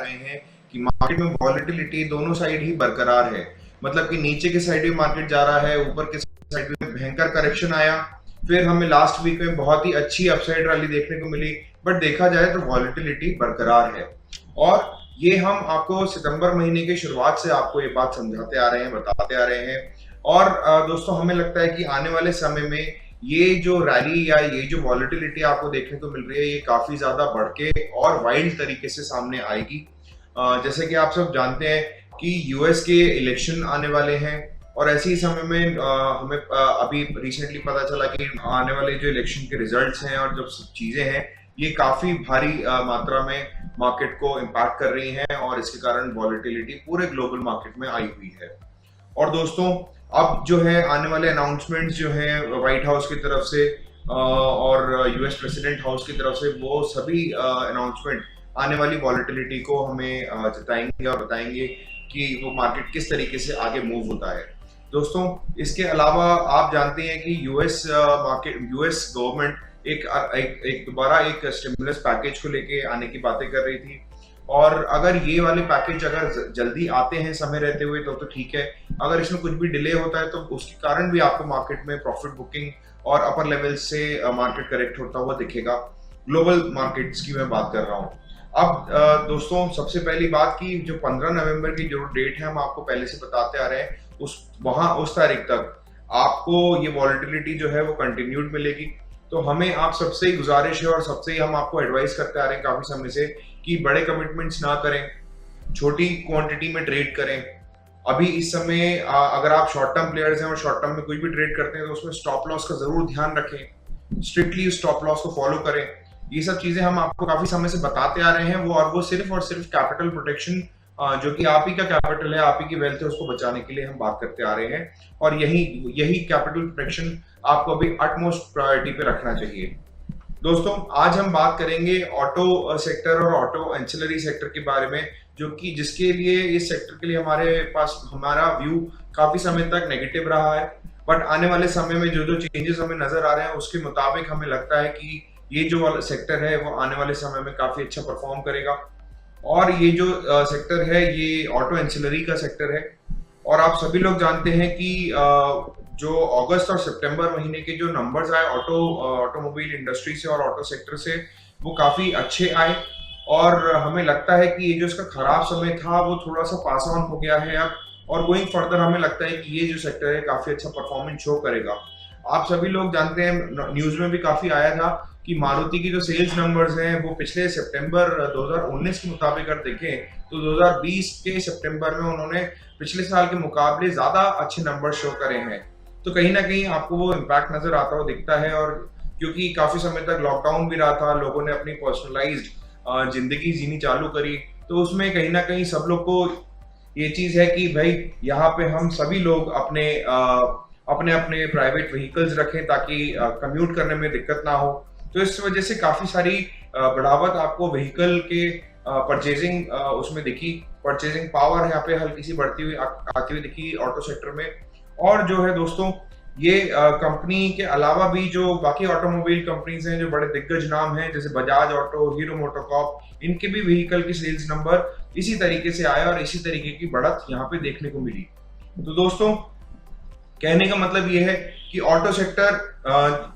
रहे हैं कि मार्केट में वॉलेटिलिटी दोनों साइड ही बरकरार है। मतलब कि नीचे के साइड भी मार्केट जा रहा है, ऊपर के साइड में भयंकर करेक्शन आया, फिर हमें लास्ट वीक में बहुत ही अच्छी अपसाइड रैली देखने को मिली, बट देखा जाए तो वॉलेटिलिटी बरकरार है। और ये हम आपको सितंबर महीने की शुरुआत से आपको ये बात समझाते आ रहे हैं, बताते आ रहे हैं। और दोस्तों हमें लगता है कि आने वाले समय में ये जो रैली या ये जो वॉलेटिलिटी आपको देखने को मिल रही है, ये काफी ज्यादा बढ़ के और वाइल्ड तरीके से सामने आएगी। जैसे कि आप सब जानते हैं कि यूएस के इलेक्शन आने वाले हैं, और ऐसे ही समय में हमें अभी रिसेंटली पता चला कि आने वाले जो इलेक्शन के रिजल्ट्स हैं और जो चीजें हैं, ये काफी भारी मात्रा में मार्केट को इम्पैक्ट कर रही हैं, और इसके कारण वॉलेटिलिटी पूरे ग्लोबल मार्केट में आई हुई है। और दोस्तों अब जो है आने वाले अनाउंसमेंट्स जो हैं व्हाइट हाउस की तरफ से और यूएस प्रेसिडेंट हाउस की तरफ से, वो सभी अनाउंसमेंट आने वाली वॉलेटिलिटी को हमें जताएंगे और बताएंगे कि वो मार्केट किस तरीके से आगे मूव होता है। दोस्तों इसके अलावा आप जानते हैं कि यूएस गवर्नमेंट एक दोबारा एक स्टिमुलस पैकेज को लेके आने की बातें कर रही थी, और अगर ये वाले पैकेज अगर जल्दी आते हैं समय रहते हुए तो ठीक है। अगर इसमें कुछ भी डिले होता है तो उसके कारण भी आपको मार्केट में प्रॉफिट बुकिंग और अपर लेवल से मार्केट करेक्ट होता हुआ दिखेगा। ग्लोबल मार्केट्स की मैं बात कर रहा हूँ। अब दोस्तों सबसे पहली बात की जो 15 नवंबर की जो डेट है हम आपको पहले से बताते आ रहे हैं, उस तारीख तक आपको ये वॉलेटिलिटी जो है वो कंटिन्यूड मिलेगी। तो हमें आप सबसे ही गुजारिश है और सबसे ही हम आपको एडवाइस करते आ रहे हैं काफी समय से कि बड़े कमिटमेंट्स ना करें, छोटी क्वांटिटी में ट्रेड करें। अभी इस समय अगर आप शॉर्ट टर्म प्लेयर्स हैं और शॉर्ट टर्म में कोई भी ट्रेड करते हैं तो उसमें स्टॉप लॉस का जरूर ध्यान रखें, स्ट्रिक्टली स्टॉप लॉस को फॉलो करें। ये सब चीजें हम आपको काफी समय से बताते आ रहे हैं, वो सिर्फ और सिर्फ कैपिटल प्रोटेक्शन, जो कि आप ही का कैपिटल है, आप ही की वेल्थ है, उसको बचाने के लिए हम बात करते आ रहे हैं। और यही कैपिटल प्रोटेक्शन आपको अभी अटमोस्ट प्रायोरिटी पे रखना चाहिए। दोस्तों आज हम बात करेंगे ऑटो सेक्टर और ऑटो एंसिलरी सेक्टर के बारे में, जो कि जिसके लिए इस सेक्टर के लिए हमारा व्यू काफी समय तक नेगेटिव रहा है, बट आने वाले समय में जो चेंजेस हमें नजर आ रहे हैं उसके मुताबिक हमें लगता है कि ये जो वाला सेक्टर है वो आने वाले समय में काफी अच्छा परफॉर्म करेगा। और ये जो सेक्टर है ये ऑटो एंसिलरी का सेक्टर है, और आप सभी लोग जानते हैं कि जो अगस्त और सितंबर महीने के जो नंबर्स आए ऑटोमोबाइल इंडस्ट्री से और ऑटो सेक्टर से, वो काफी अच्छे आए, और हमें लगता है कि ये जो इसका खराब समय था वो थोड़ा सा पास ऑन हो गया है अब, और गोइंग फर्दर हमें लगता है कि ये जो सेक्टर है काफी अच्छा परफॉर्मेंस शो करेगा। आप सभी लोग जानते हैं, न्यूज में भी काफी आया था कि मारुति की जो सेल्स नंबर्स हैं वो पिछले सितंबर 2019 के मुताबिक अगर देखें तो 2020 के सितंबर में उन्होंने पिछले साल के मुकाबले ज्यादा अच्छे नंबर शो करे हैं। तो कहीं ना कहीं आपको वो इम्पैक्ट नजर आता हुआ दिखता है, और क्योंकि काफी समय तक लॉकडाउन भी रहा था, लोगों ने अपनी पर्सनलाइज्ड जिंदगी जीनी चालू करी, तो उसमें कहीं ना कहीं सब लोग को ये चीज है कि भाई यहाँ पे हम सभी लोग अपने अपने प्राइवेट व्हीकल्स रखें ताकि कम्यूट करने में दिक्कत ना हो। तो इस वजह से काफी सारी बढ़ावत आपको व्हीकल के परचेजिंग उसमें दिखी, परचेजिंग पावर यहाँ पे हल्की सी बढ़ती हुई आती हुई दिखी ऑटो सेक्टर में। और जो है दोस्तों ये कंपनी के अलावा भी जो बाकी ऑटोमोबाइल कंपनीज हैं, जो बड़े दिग्गज नाम हैं जैसे बजाज ऑटो, हीरो मोटोकॉर्प, इनके भी व्हीकल की सेल्स नंबर इसी तरीके से आए और इसी तरीके की बढ़त यहाँ पे देखने को मिली। तो दोस्तों कहने का मतलब ये है कि ऑटो सेक्टर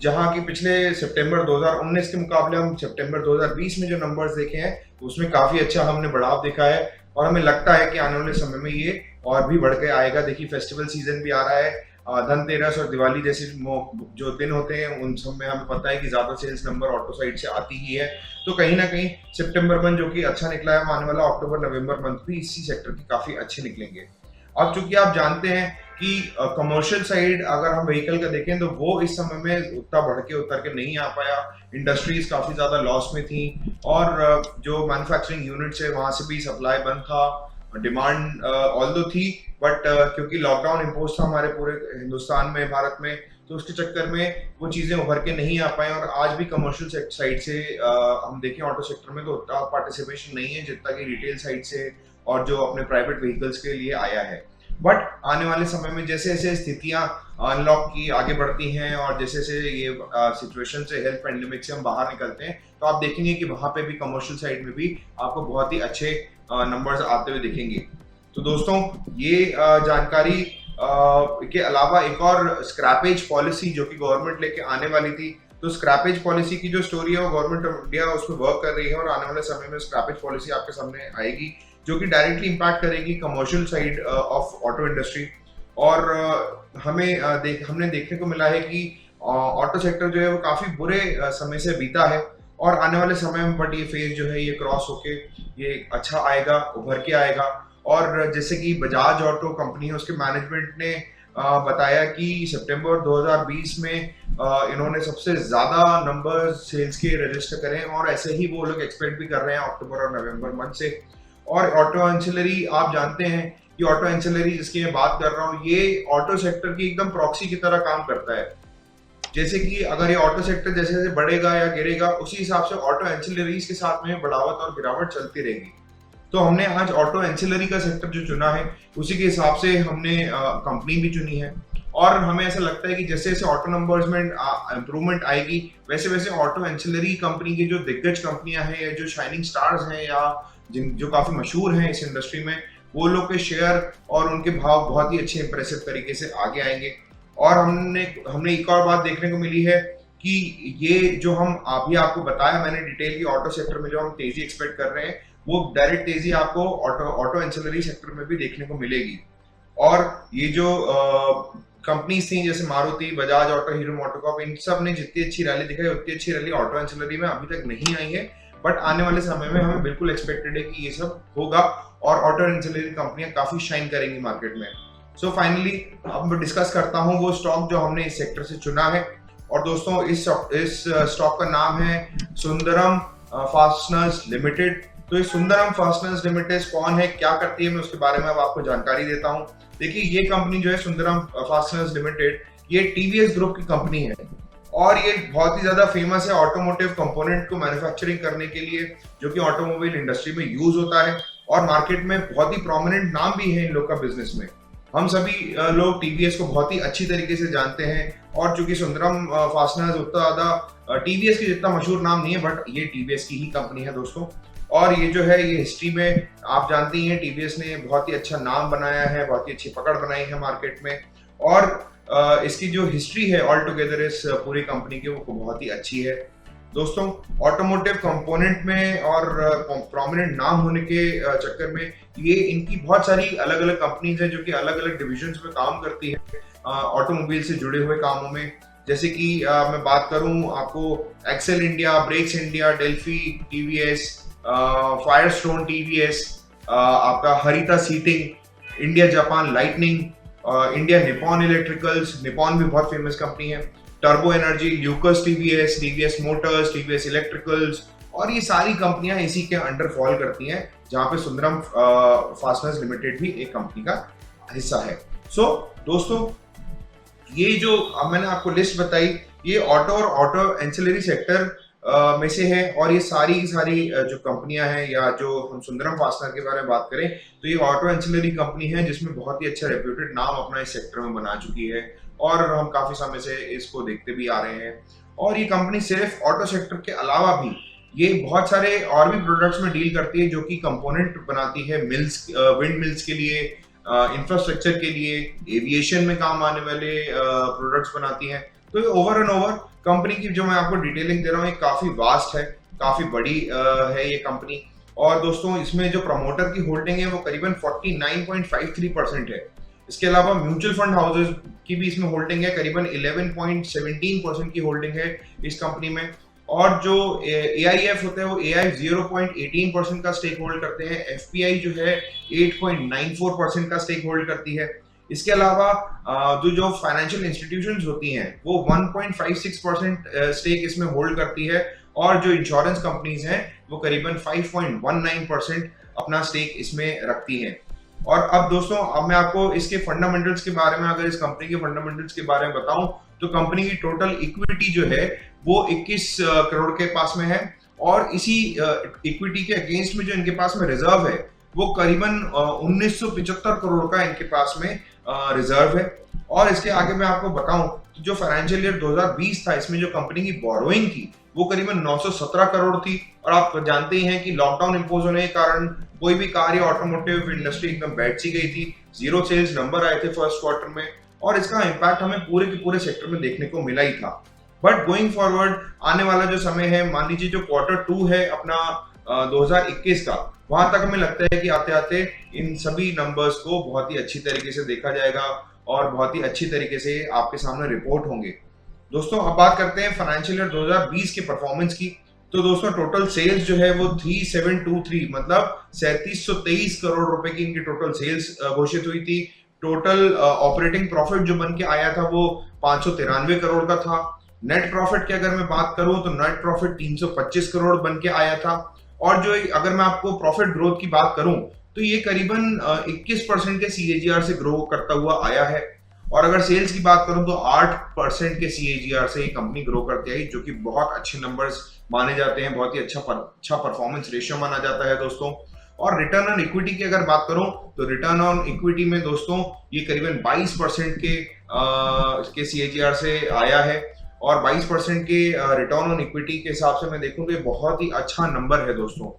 जहां की पिछले सितंबर 2019 के मुकाबले हम सितंबर 2020 में जो नंबर्स देखे हैं उसमें काफी अच्छा हमने बढ़ाव देखा है, और हमें लगता है कि आने वाले समय में ये और भी बढ़ के आएगा। देखिए फेस्टिवल सीजन भी आ रहा है, धनतेरस और दिवाली जैसे जो दिन होते हैं उन सब में हमें पता है कि ज्यादा सेल्स नंबर ऑटो साइड से आती ही है। तो कहीं ना कहीं सितंबर मंथ जो कि अच्छा निकला है, आने वाला अक्टूबर नवंबर मंथ भी इसी सेक्टर के काफी अच्छे निकलेंगे। अब चूंकि आप जानते हैं कि कमर्शियल साइड अगर हम व्हीकल का देखें तो वो इस समय में उतना बढ़ के उतर के नहीं आ पाया, इंडस्ट्रीज काफी ज्यादा लॉस में थी, और जो मैन्युफैक्चरिंग यूनिट्स है वहां से भी सप्लाई बंद था, डिमांड ऑल्दो थी, बट क्योंकि लॉकडाउन इम्पोज था हमारे पूरे हिंदुस्तान में, भारत में, तो उसके चक्कर में वो चीजें उभर के नहीं आ पाए। और आज भी कमर्शियल साइड से हम देखें ऑटो सेक्टर में तो उतना पार्टिसिपेशन नहीं है जितना कि रिटेल साइड से और जो अपने प्राइवेट व्हीकल्स के लिए आया है। बट आने वाले समय में जैसे जैसे स्थितियां अनलॉक की आगे बढ़ती हैं और जैसे जैसे ये सिचुएशन से, हेल्थ पैंडेमिक से हम बाहर निकलते हैं, तो आप देखेंगे कि वहां पे भी कमर्शियल साइड में भी आपको बहुत ही अच्छे नंबर्स आते हुए दिखेंगे। तो दोस्तों ये जानकारी के अलावा एक और स्क्रैपेज पॉलिसी जो कि गवर्नमेंट लेके आने वाली थी, तो स्क्रैपेज पॉलिसी की जो स्टोरी है वो गवर्नमेंट ऑफ इंडिया उस पर वर्क कर रही है और आने वाले समय में स्क्रैपेज पॉलिसी आपके सामने आएगी जो कि डायरेक्टली इंपैक्ट करेगी commercial side of auto industry. और हमने देखने को मिला है कि ऑटो सेक्टर जो है वो काफी बुरे समय से बीता है और आने वाले समय में बट ये फेज जो है ये क्रॉस होके ये अच्छा आएगा, उभर के आएगा। और जैसे कि बजाज ऑटो कंपनी है उसके मैनेजमेंट ने बताया कि सितंबर 2020 में इन्होंने सबसे ज्यादा नंबर सेल्स के रजिस्टर करे हैं और ऐसे ही वो लोग एक्सपेक्ट भी कर रहे हैं अक्टूबर और नवंबर मंथ से। और ऑटो एंसिलरी आप जानते हैं कि ऑटो एंसिलरी जिसकी मैं बात कर रहा हूँ ये ऑटो सेक्टर की एकदम प्रॉक्सी की तरह काम करता है। जैसे कि अगर ये ऑटो सेक्टर जैसे जैसे बढ़ेगा या गिरेगा उसी हिसाब से ऑटो एंसिलरीज के साथ में बढ़ावत और गिरावट चलती रहेगी। तो हमने आज ऑटो एंसिलरी का सेक्टर जो चुना है उसी के हिसाब से हमने कंपनी भी चुनी है और हमें ऐसा लगता है कि जैसे जैसे ऑटो नंबर्स में इंप्रूवमेंट आएगी वैसे वैसे ऑटो एंसिलरी कंपनी की जो दिग्गज कंपनियां हैं या जो शाइनिंग स्टार्स हैं या जो काफी मशहूर हैं इस इंडस्ट्री में वो लोग के शेयर और उनके भाव बहुत ही अच्छे इंप्रेसिव तरीके से आगे आएंगे। और हमने एक और बात देखने को मिली है कि ये जो हम अभी आपको बताया मैंने डिटेल की ऑटो सेक्टर में जो हम तेजी एक्सपेक्ट कर रहे हैं वो डायरेक्ट तेजी आपको ऑटो एंसिलरी सेक्टर में भी देखने को मिलेगी। और ये जो कंपनीज थी जैसे Maruti, Bajaj Auto, Hero MotoCorp, इन सब ने जितनी अच्छी रैली दिखाई उतनी अच्छी रैली ऑटो एंसिलरी में अभी तक नहीं आई है बट आने वाले समय में हमें बिल्कुल एक्सपेक्टेड है कि ये सब होगा और ऑटो एंसिलरी कंपनियां काफी शाइन करेंगी मार्केट में। सो फाइनली अब मैं डिस्कस करता हूं वो स्टॉक जो हमने इस सेक्टर से चुना है। और दोस्तों इस स्टॉक का नाम है सुंदरम फास्टनर्स लिमिटेड। तो ये सुंदरम फास्टनर्स लिमिटेड कौन है, क्या करती है, मैं उसके बारे में अब आपको जानकारी देता हूं। देखिए ये कंपनी जो है सुंदरम फास्टनर्स लिमिटेड ये टीवीएस ग्रुप की कंपनी है और ये बहुत ही ज्यादा फेमस है ऑटोमोटिव कंपोनेंट को मैन्युफैक्चरिंग करने के लिए जो कि ऑटोमोबाइल इंडस्ट्री में यूज होता है और मार्केट में बहुत ही प्रोमिनेंट नाम भी है इन लोग का बिजनेस में। हम सभी लोग टीवीएस को बहुत ही अच्छी तरीके से जानते हैं और चूंकि सुंदरम फास्टनर्स उतना ज्यादा टीवीएस की जितना मशहूर नाम नहीं है बट ये टीवीएस की ही कंपनी है दोस्तों। और ये जो है ये हिस्ट्री में आप जानते ही हैं टीवीएस ने बहुत ही अच्छा नाम बनाया है, बहुत ही अच्छी पकड़ बनाई है मार्केट में और इसकी जो हिस्ट्री है ऑल टुगेदर इस पूरी कंपनी की वो बहुत ही अच्छी है। दोस्तों ऑटोमोटिव कंपोनेंट में और प्रोमिनेंट नाम होने के चक्कर में ये इनकी बहुत सारी अलग अलग कंपनीज हैं जो कि अलग अलग डिविजन्स में काम करती है ऑटोमोबाइल से जुड़े हुए कामों में। जैसे कि मैं बात करूं आपको Excel India, Brakes India, Delphi TVS, Firestone TVS, आपका Harita Seating, India Japan Lightning, India Nippon Electricals, Nippon भी बहुत फेमस कंपनी है, Turbo Energy, Lucas TVS, TVS Motors, TVS Electricals और ये सारी कंपनियां इसी के अंडर फॉल करती हैं जहां पे सुंदरम फास्टनर्स लिमिटेड भी एक कंपनी का हिस्सा है। सो दोस्तों ये जो मैंने आपको लिस्ट बताई ये ऑटो और ऑटो एंसिलरी सेक्टर में से है और ये सारी की सारी जो कंपनियां हैं या जो हम सुंदरम फास्टनर के बारे में बात करें तो ये ऑटो एंसिलरी कंपनी है जिसमें बहुत ही अच्छा रेप्यूटेड नाम अपना इस सेक्टर में बना चुकी है और हम काफी समय से इसको देखते भी आ रहे हैं। और ये कंपनी सिर्फ ऑटो सेक्टर के अलावा भी ये बहुत सारे और भी प्रोडक्ट्स में डील करती है जो कि कंपोनेंट बनाती है मिल्स, विंड मिल्स के लिए, इंफ्रास्ट्रक्चर के लिए, एविएशन में काम आने वाले प्रोडक्ट्स बनाती है। तो ये ओवर एंड ओवर कंपनी की जो मैं आपको डिटेलिंग दे रहा हूँ ये काफी वास्ट है, काफी बड़ी है ये कंपनी। और दोस्तों इसमें जो प्रमोटर की होल्डिंग है वो करीबन 49.53% है। इसके अलावा म्यूचुअल फंड हाउसेज की भी इसमें होल्डिंग है, करीबन 11.17% की होल्डिंग है इस कंपनी में। और जो AIF होता है वो AI 0.18% का स्टेक होल्ड करते हैं, FPI जो है 8.94% का स्टेक होल्ड करती है। इसके अलावा जो फाइनेंशियल इंस्टीट्यूशंस होती हैं वो 1.56% स्टेक इसमें होल्ड करती है और जो इंश्योरेंस कंपनीज हैं वो करीबन 5.19% अपना स्टेक इसमें रखती हैं। और अब दोस्तों अब मैं आपको इसके फंडामेंटल्स के बारे में, अगर इस कंपनी के फंडामेंटल्स के बारे में बताऊं तो कंपनी की टोटल इक्विटी जो है वो 21 करोड़ के पास में है और इसी इक्विटी के अगेंस्ट में जो इनके पास में रिजर्व है वो करीबन 1975 करोड़ का इनके पास में रिजर्व है। और इसके आगे मैं आपको बताऊं जो फाइनेंशियल ईयर 2020 था इसमें जो कंपनी की बोरोइंग थी वो करीबन 917 करोड़ थी और आप जानते ही हैं कि लॉकडाउन इंपोज होने के कारण कोई भी कार या ऑटोमोटिव इंडस्ट्री एकदम बैठ सी गई थी, जीरो सेल्स नंबर आए थे फर्स्ट क्वार्टर में, और इसका इम्पैक्ट हमें पूरे के पूरे सेक्टर में देखने को मिला ही था। बट गोइंग फॉरवर्ड आने वाला जो समय है, मान लीजिए जो क्वार्टर 2 है अपना 2021 का, वहां तक हमें लगता है कि आते आते इन सभी नंबर्स को बहुत ही अच्छी तरीके से देखा जाएगा और बहुत ही अच्छी तरीके से आपके सामने रिपोर्ट होंगे। दोस्तों अब बात करते हैं फाइनेंशियल ईयर 2020 के परफॉर्मेंस की। तो दोस्तों टोटल सेल्स जो है वो 3723 मतलब 3723 करोड़ रुपए की इनकी टोटल सेल्स घोषित हुई थी। टोटल ऑपरेटिंग प्रॉफिट जो बन के आया था वो 593 करोड़ का था। नेट प्रॉफिट की अगर मैं बात करूं तो नेट प्रॉफिट 325 करोड़ बन के आया था। और जो अगर मैं आपको प्रॉफिट ग्रोथ की बात करूं तो ये करीबन 21% के CAGR से ग्रो करता हुआ आया है। और अगर सेल्स की बात करूं तो 8% के CAGR से ये कंपनी ग्रो करती आई, जो कि बहुत अच्छे नंबर्स माने जाते हैं, बहुत ही अच्छा परफॉर्मेंस रेशियो माना जाता है दोस्तों। और रिटर्न ऑन इक्विटी की अगर बात करूं तो रिटर्न ऑन इक्विटी में दोस्तों ये करीबन 22% के CAGR से आया है। और 22% के रिटर्न ऑन इक्विटी के हिसाब से मैं देखूं तो ये बहुत ही अच्छा नंबर है दोस्तों।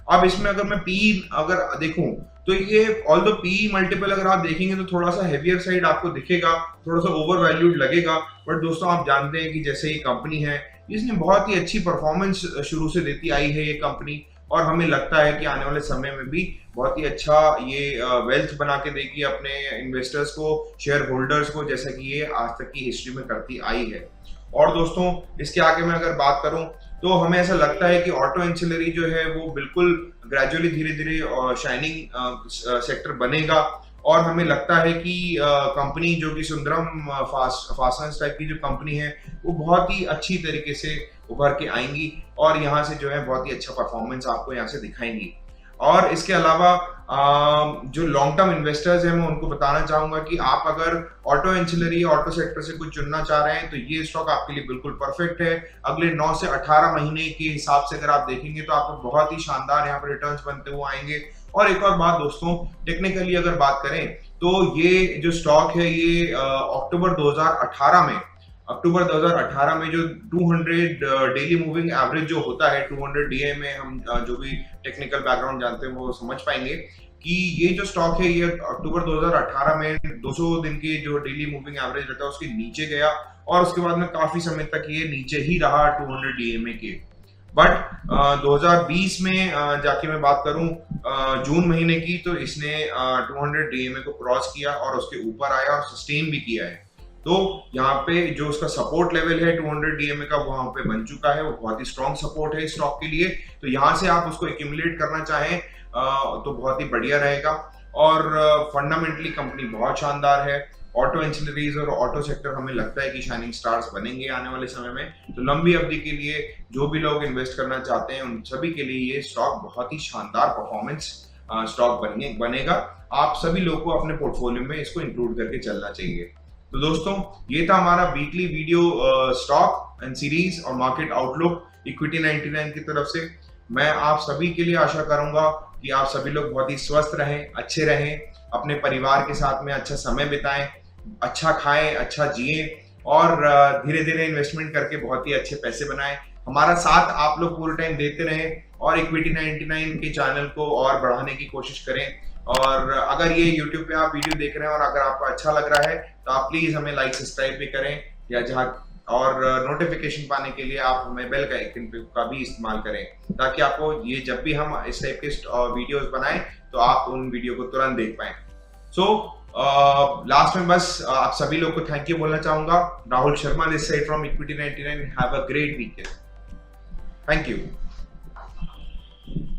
अब इसमें अगर मैं पी अगर देखूं तो ये ऑल्दो पी मल्टीपल अगर आप देखेंगे तो थोड़ा सा हेवियर साइड आपको दिखेगा, थोड़ा सा ओवर वैल्यूड लगेगा। बट दोस्तों आप जानते हैं कि जैसे ये कंपनी है, इसने बहुत ही अच्छी परफॉर्मेंस शुरू से देती आई है ये कंपनी, और हमें लगता है कि आने वाले समय में भी बहुत ही अच्छा ये वेल्थ बना के देगी अपने इन्वेस्टर्स को, शेयर होल्डर्स को, जैसा कि ये आज तक की हिस्ट्री में करती आई है। और दोस्तों इसके आगे मैं अगर बात करूं तो हमें ऐसा लगता है कि ऑटो एंसिलरी जो है वो बिल्कुल ग्रेजुअली धीरे धीरे शाइनिंग सेक्टर बनेगा। और हमें लगता है कि कंपनी जो कि सुंदरम फास्टनर्स टाइप की जो कंपनी है वो बहुत ही अच्छी तरीके से उभर के आएंगी और यहाँ से जो है बहुत ही अच्छा परफॉर्मेंस आपको यहाँ से दिखाएंगी। और इसके अलावा जो लॉन्ग टर्म इन्वेस्टर्स हैं मैं उनको बताना चाहूंगा कि आप अगर ऑटो एंसिलरी ऑटो सेक्टर से कुछ चुनना चाह रहे हैं तो ये स्टॉक आपके लिए बिल्कुल परफेक्ट है। अगले 9 से 18 महीने के हिसाब से अगर आप देखेंगे तो आपको बहुत ही शानदार यहाँ पर रिटर्न्स बनते हुए आएंगे। और एक और बात दोस्तों, टेक्निकली अगर बात करें तो ये जो स्टॉक है ये अक्टूबर 2018 में जो 200 डेली मूविंग एवरेज जो होता है 200 DA में, हम जो भी टेक्निकल बैकग्राउंड जानते हैं वो समझ पाएंगे कि ये जो स्टॉक है ये अक्टूबर 2018 में 200 दिन की जो डेली मूविंग एवरेज रहता है उसके नीचे गया और उसके बाद में काफी समय तक ये नीचे ही रहा 200 DA के। बट 2020 में जाके मैं बात करूं जून महीने की तो इसने 200 DA को क्रॉस किया और उसके ऊपर आया और सस्टेन भी किया है। तो यहाँ पे जो उसका सपोर्ट लेवल है 200 DA का वहां पे बन चुका है, वो बहुत ही स्ट्रॉन्ग सपोर्ट है स्टॉक के लिए। तो यहाँ से आप उसको एक्यूमुलेट करना चाहें तो बहुत ही बढ़िया रहेगा। और फंडामेंटली कंपनी बहुत शानदार है। ऑटो एंसिलरीज और ऑटो सेक्टर हमें लगता है कि शाइनिंग स्टार्स बनेंगे आने वाले समय में। तो लंबी अवधि के लिए जो भी लोग इन्वेस्ट करना चाहते हैं उन सभी के लिए ये स्टॉक बहुत ही शानदार परफॉर्मेंस स्टॉक बनेगा। आप सभी लोग को अपने पोर्टफोलियो में इसको इंक्लूड करके चलना चाहिए। तो दोस्तों ये था हमारा weekly video stock and series और मार्केट आउटलुक इक्विटी 99 की तरफ से। मैं आप सभी के लिए आशा करूंगा कि आप सभी लोग बहुत ही स्वस्थ रहें, अच्छे रहें, अपने परिवार के साथ में अच्छा समय बिताएं, अच्छा खाएं, अच्छा जिएं और धीरे धीरे इन्वेस्टमेंट करके बहुत ही अच्छे पैसे बनाएं। हमारा साथ आप लोग पूरे टाइम देते रहें और इक्विटी 99 के चैनल को और बढ़ाने की कोशिश करें। और अगर ये YouTube पे आप वीडियो देख रहे हैं और अगर आपको अच्छा लग रहा है तो आप प्लीज हमें लाइक सब्सक्राइब भी करें या जहाँ और नोटिफिकेशन पाने के लिए आप हमें बेल का आइकन का भी इस्तेमाल करें ताकि आपको ये जब भी हम इस टाइप के वीडियोस बनाएं तो आप उन वीडियो को तुरंत देख पाएं। सो लास्ट में बस आप सभी लोग को थैंक यू बोलना चाहूंगा। Rahul Sharma this side from equity 99। Have a great weekend. Thank you.